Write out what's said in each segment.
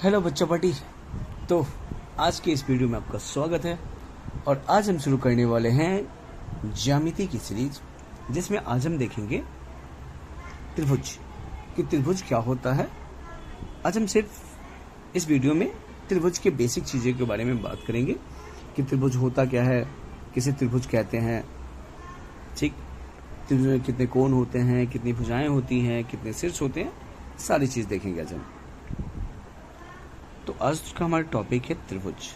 Hello बच्चों party. तो आज के इस वीडियो में आपका स्वागत है और आज हम शुरू करने वाले हैं ज्यामिति की सीरीज, जिसमें आज हम देखेंगे त्रिभुज कि त्रिभुज क्या होता है। आज हम सिर्फ इस वीडियो में त्रिभुज के बेसिक चीज़ों के बारे में बात करेंगे कि त्रिभुज होता क्या है, किसे त्रिभुज कहते हैं, ठीक, त्रिभुज में कितने कोण होते हैं, कितनी भुजाएं होती हैं, कितने शीर्ष होते हैं, सारी चीज़ देखेंगे आज हम। तो आज का हमारा टॉपिक है त्रिभुज।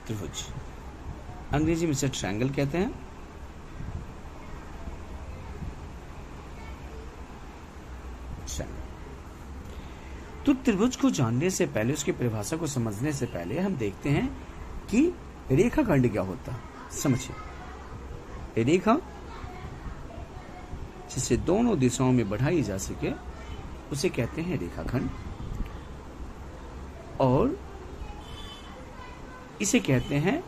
त्रिभुज अंग्रेजी में इसे ट्रायंगल कहते हैं। तो त्रिभुज को जानने से पहले, उसकी परिभाषा को समझने से पहले हम देखते हैं कि रेखाखंड क्या होता है। समझिए, रेखा जिसे दोनों दिशाओं में बढ़ाई जा सके उसे कहते हैं रेखाखंड, और इसे कहते हैं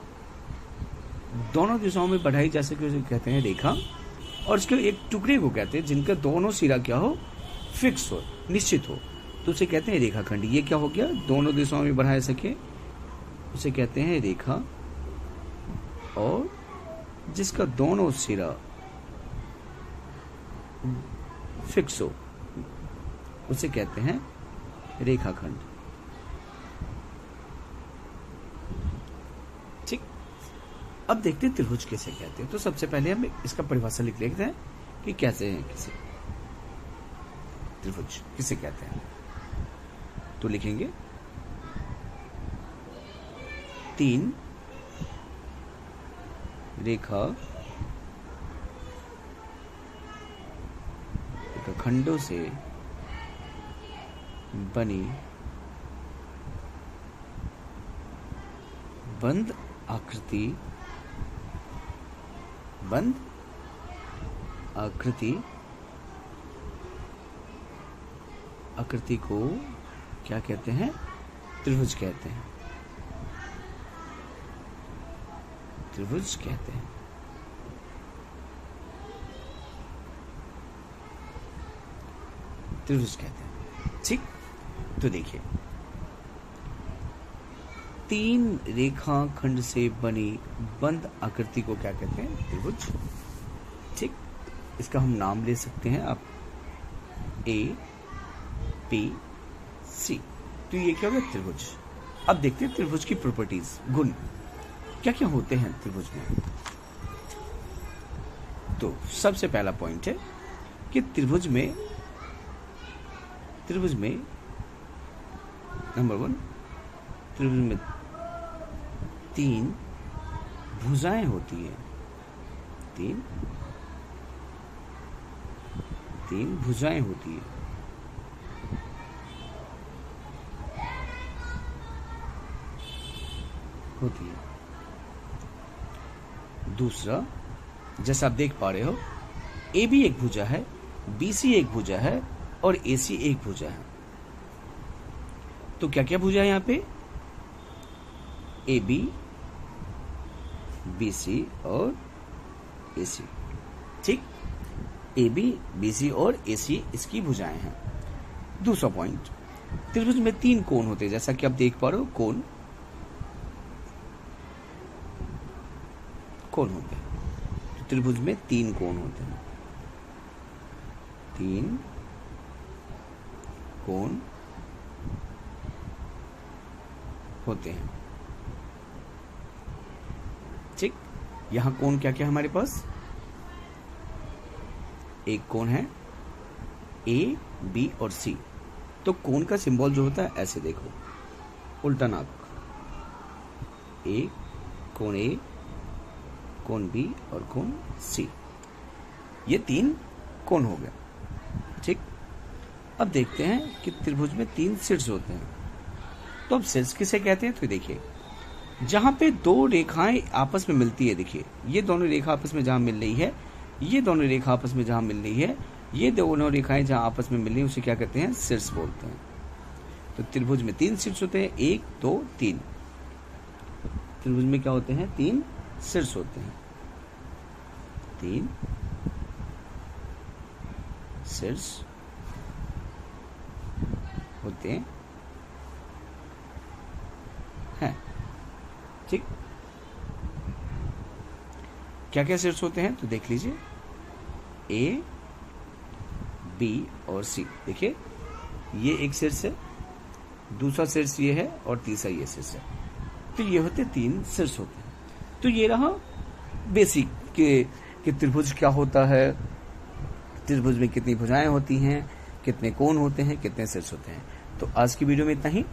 दोनों दिशाओं में बढ़ाई जा सके उसे कहते हैं रेखा, और इसके एक टुकड़े को कहते हैं जिनका दोनों सिरा क्या हो, फिक्स हो, निश्चित हो, तो उसे कहते हैं रेखाखंड। ये क्या हो गया, दोनों दिशाओं में बढ़ाए सके उसे कहते हैं रेखा, और जिसका दोनों सिरा फिक्स हो उसे कहते हैं रेखाखंड। ठीक, अब देखते हैं त्रिभुज किसे कहते हैं। तो सबसे पहले हम इसका परिभाषा लिख लेते हैं कि कैसे हैं, किसे त्रिभुज किसे कहते हैं। तो लिखेंगे तीन रेखाखंडों से बनी बंद आकृति को क्या कहते हैं, त्रिभुज कहते हैं। त्रिभुज कहते हैं। त्रिभुज कहते हैं। ठीक, तो देखिए, तीन रेखाखंड से बनी बंद आकृति को क्या कहते हैं, त्रिभुज। ठीक, इसका हम नाम ले सकते हैं आप ए बी सी। तो ये क्या हो गया, त्रिभुज। अब देखते हैं त्रिभुज की प्रॉपर्टीज, गुण क्या क्या होते हैं त्रिभुज में। तो सबसे पहला पॉइंट है कि त्रिभुज में नंबर 1, त्रिभुज में तीन भुजाएं होती हैं। तीन भुजाएं होती है। दूसरा, जैसा आप देख पा रहे हो, ए बी एक भुजा है, बी सी एक भुजा है और ए सी एक भुजा है। तो क्या क्या भुजा है यहाँ पे, ए बी, बी सी और ए सी। ठीक, ए बी, बी सी और ए सी इसकी भुजाएं हैं। दूसरा पॉइंट, त्रिभुज में तीन कोण होते हैं, जैसा कि आप देख पा रहे हो, कोण होते हैं। तो त्रिभुज में तीन कोण होते हैं। तीन कोण होते हैं। ठीक, यहां कोण क्या क्या हमारे पास, एक कोण है ए बी और सी। तो कोण का सिंबल जो होता है ऐसे देखो, उल्टा नाक, ए, कोण बी और कोण सी, ये तीन कोण हो गया। ठीक, अब देखते हैं कि त्रिभुज में तीन शीर्ष होते हैं। तो अब शीर्ष किसे कहते हैं, तो देखिए, जहां पे दो रेखाएं आपस में मिलती है, देखिए ये दोनों रेखा आपस में जहां मिल रही है, ये दोनों रेखा आपस में जहां मिल रही है, ये दोनों रेखाएं जहां आपस में मिल रही है, उसे क्या कहते हैं, शीर्ष बोलते हैं। तो त्रिभुज में तीन शीर्ष होते हैं, 1 2 3। त्रिभुज में क्या होते हैं, तीन शीर्ष होते हैं। तीन शीर्ष होते हैं। ठीक, क्या क्या शीर्ष होते हैं तो देख लीजिए, ए, बी और सी। देखिए ये एक शीर्ष है, दूसरा शीर्ष ये है और तीसरा ये शीर्ष है। तो ये होते 3 शीर्ष होते हैं। तो ये रहा बेसिक कि त्रिभुज क्या होता है, त्रिभुज में कितनी भुजाएं होती हैं, कितने कोण होते हैं, कितने शीर्ष होते हैं। तो आज की वीडियो में इतना ही।